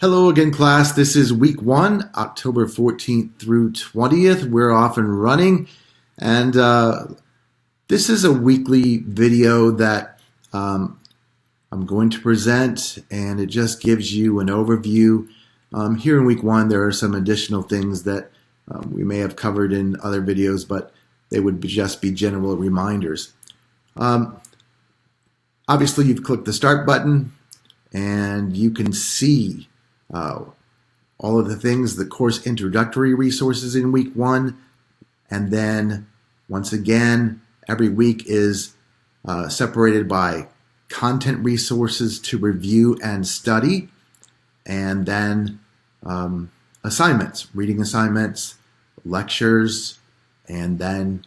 Hello again, class. This is week 1, October 14th through 20th. We're off and running. And this is a weekly video that I'm going to present, and it just gives you an overview. Here in week 1, there are some additional things that we may have covered in other videos, but they would just be general reminders. Obviously, you've clicked the start button, and you can see all of the things, the course introductory resources in week 1, and then once again, every week is separated by content resources to review and study, and then assignments, reading assignments, lectures, and then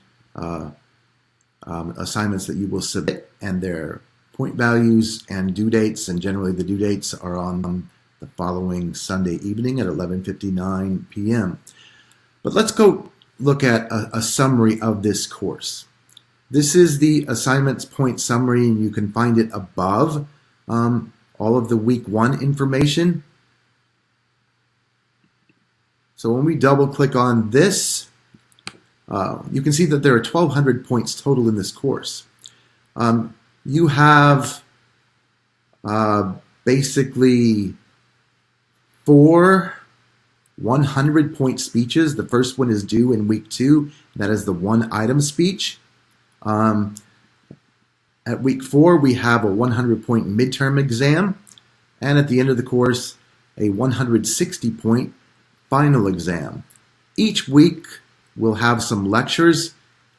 assignments that you will submit, and their point values and due dates, and generally the due dates are on the following Sunday evening at 11:59 p.m. But let's go look at a summary of this course. This is the assignments point summary, and you can find it above all of the week 1 information. So when we double click on this, you can see that there are 1,200 points total in this course. You have basically 4 100-point speeches. The first one is due in week 2. That is the one-item speech. At week 4, we have a 100-point midterm exam. And at the end of the course, a 160-point final exam. Each week, we'll have some lectures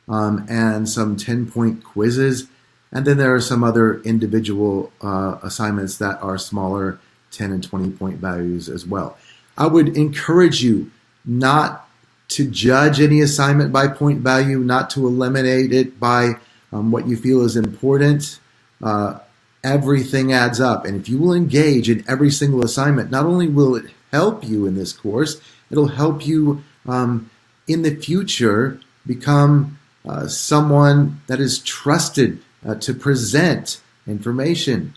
and some 10-point quizzes. And then there are some other individual assignments that are smaller, 10 and 20-point values as well. I would encourage you not to judge any assignment by point value, not to eliminate it by what you feel is important. Everything adds up. And if you will engage in every single assignment, not only will it help you in this course, it'll help you in the future become someone that is trusted to present information.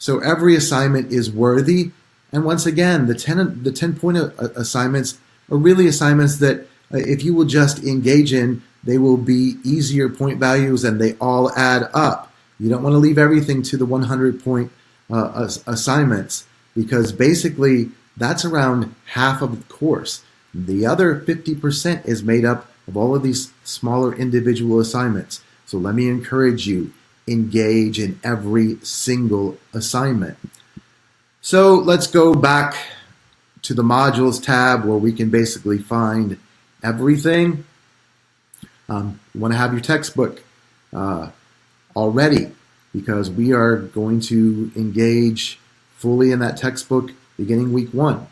So every assignment is worthy. And once again, the 10-point assignments are really assignments that if you will just engage in, they will be easier point values and they all add up. You don't want to leave everything to the 100-point assignments, because basically that's around half of the course. The other 50% is made up of all of these smaller individual assignments. So let me encourage you, engage in every single assignment. So let's go back to the modules tab where we can basically find everything. You want to have your textbook already, because we are going to engage fully in that textbook beginning week 1.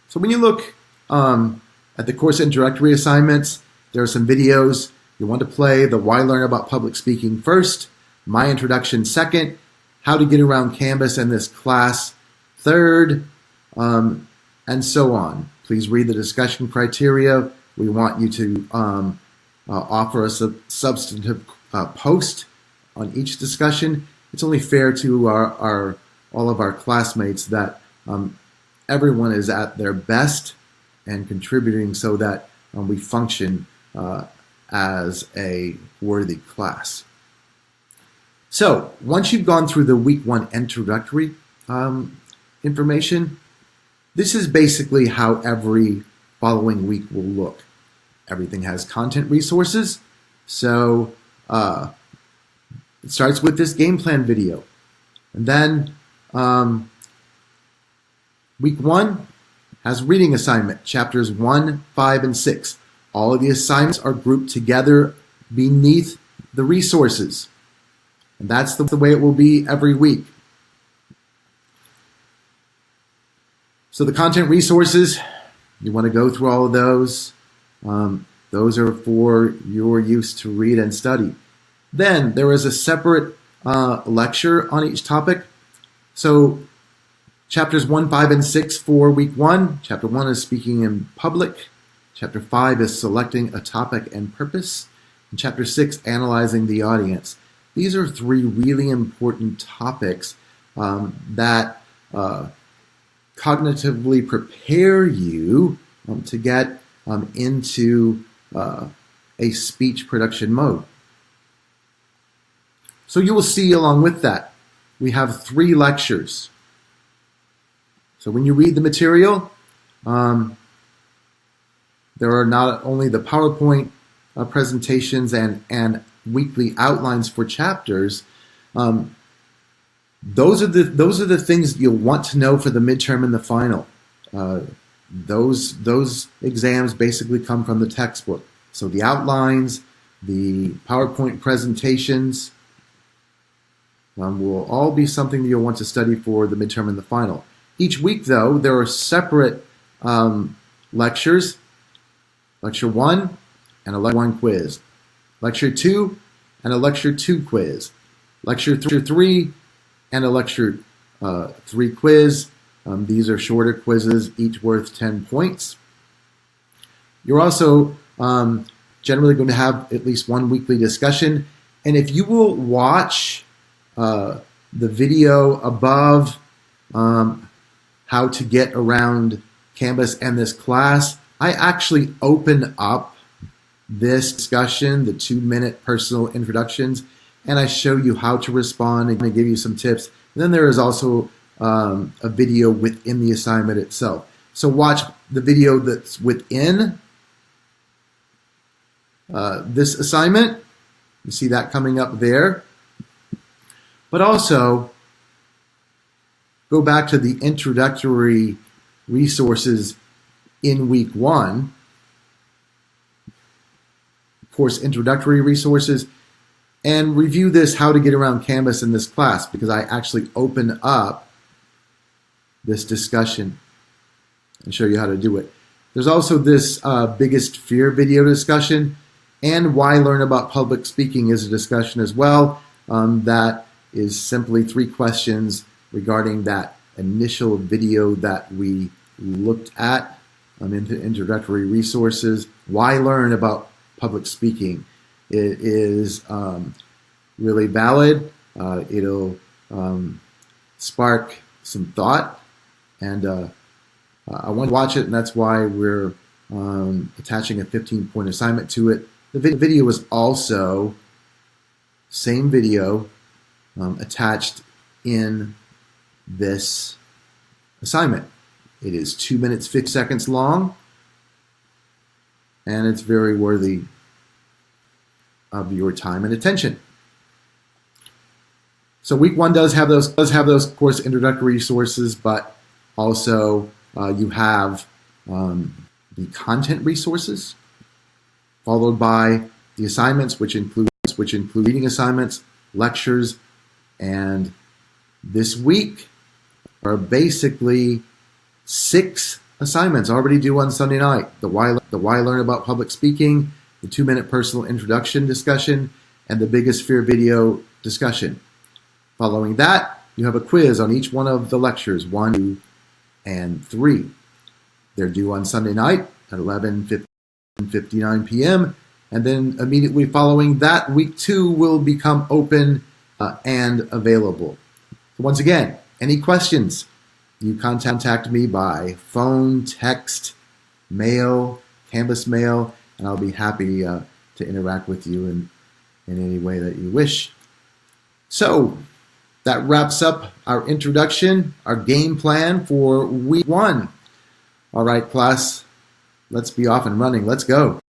So when you look at the course introductory assignments, there are some videos. You want to play the Why Learn About Public Speaking first, My Introduction second, How to Get Around Canvas in This Class third, and so on. Please read the discussion criteria. We want you to offer us a substantive post on each discussion. It's only fair to all of our classmates that everyone is at their best and contributing so that we function as a worthy class. So once you've gone through the week 1 introductory information, this is basically how every following week will look. Everything has content resources. So it starts with this game plan video. And then week 1 has reading assignment, chapters 1, 5, and 6. All of the assignments are grouped together beneath the resources. And that's the way it will be every week. So the content resources, you want to go through all of those. Those are for your use to read and study. Then there is a separate lecture on each topic. So chapters 1, 5, and 6 for week 1. Chapter 1 is speaking in public. Chapter 5 is selecting a topic and purpose. And chapter 6, analyzing the audience. These are 3 really important topics that cognitively prepare you to get into a speech production mode. So you will see along with that, we have 3 lectures. So when you read the material, there are not only the PowerPoint presentations and weekly outlines for chapters. Those are the things you'll want to know for the midterm and the final. Those exams basically come from the textbook. So the outlines, the PowerPoint presentations will all be something that you'll want to study for the midterm and the final. Each week, though, there are separate lectures. Lecture 1 and a Lecture 1 quiz. Lecture 2 and a Lecture 2 quiz. Lecture 3 and a Lecture 3 quiz. These are shorter quizzes, each worth 10 points. You're also generally going to have at least one weekly discussion. And if you will watch the video above how to get around Canvas and this class, I actually open up this discussion, the 2-minute personal introductions, and I show you how to respond and I give you some tips. And then there is also a video within the assignment itself. So watch the video that's within this assignment. You see that coming up there. But also go back to the introductory resources in week 1. Of course, introductory resources, and review this how to get around Canvas in this class, because I actually open up this discussion and show you how to do it. There's also this biggest fear video discussion, and why learn about public speaking is a discussion as well. That is simply 3 questions regarding that initial video that we looked at into introductory resources. Why learn about public speaking? It is really valid. It'll spark some thought, and I want to watch it, and that's why we're attaching a 15-point assignment to it. The video is also same video attached in this assignment. It is 2 minutes 50 seconds long, and it's very worthy of your time and attention. So week 1 does have those of course introductory resources, but also you have the content resources, followed by the assignments, which include reading assignments, lectures, and this week are basically 6 assignments already due on Sunday night. The why learn about public speaking, the 2-minute personal introduction discussion, and the biggest fear video discussion. Following that, you have a quiz on each one of the lectures, 1, 2, and 3. They're due on Sunday night at 11:59 p.m. And then immediately following that, week 2 will become open and available. So once again, any questions, you contact me by phone, text, mail, Canvas mail, and I'll be happy to interact with you in any way that you wish. So that wraps up our introduction, our game plan for week 1. All right, class, let's be off and running. Let's go.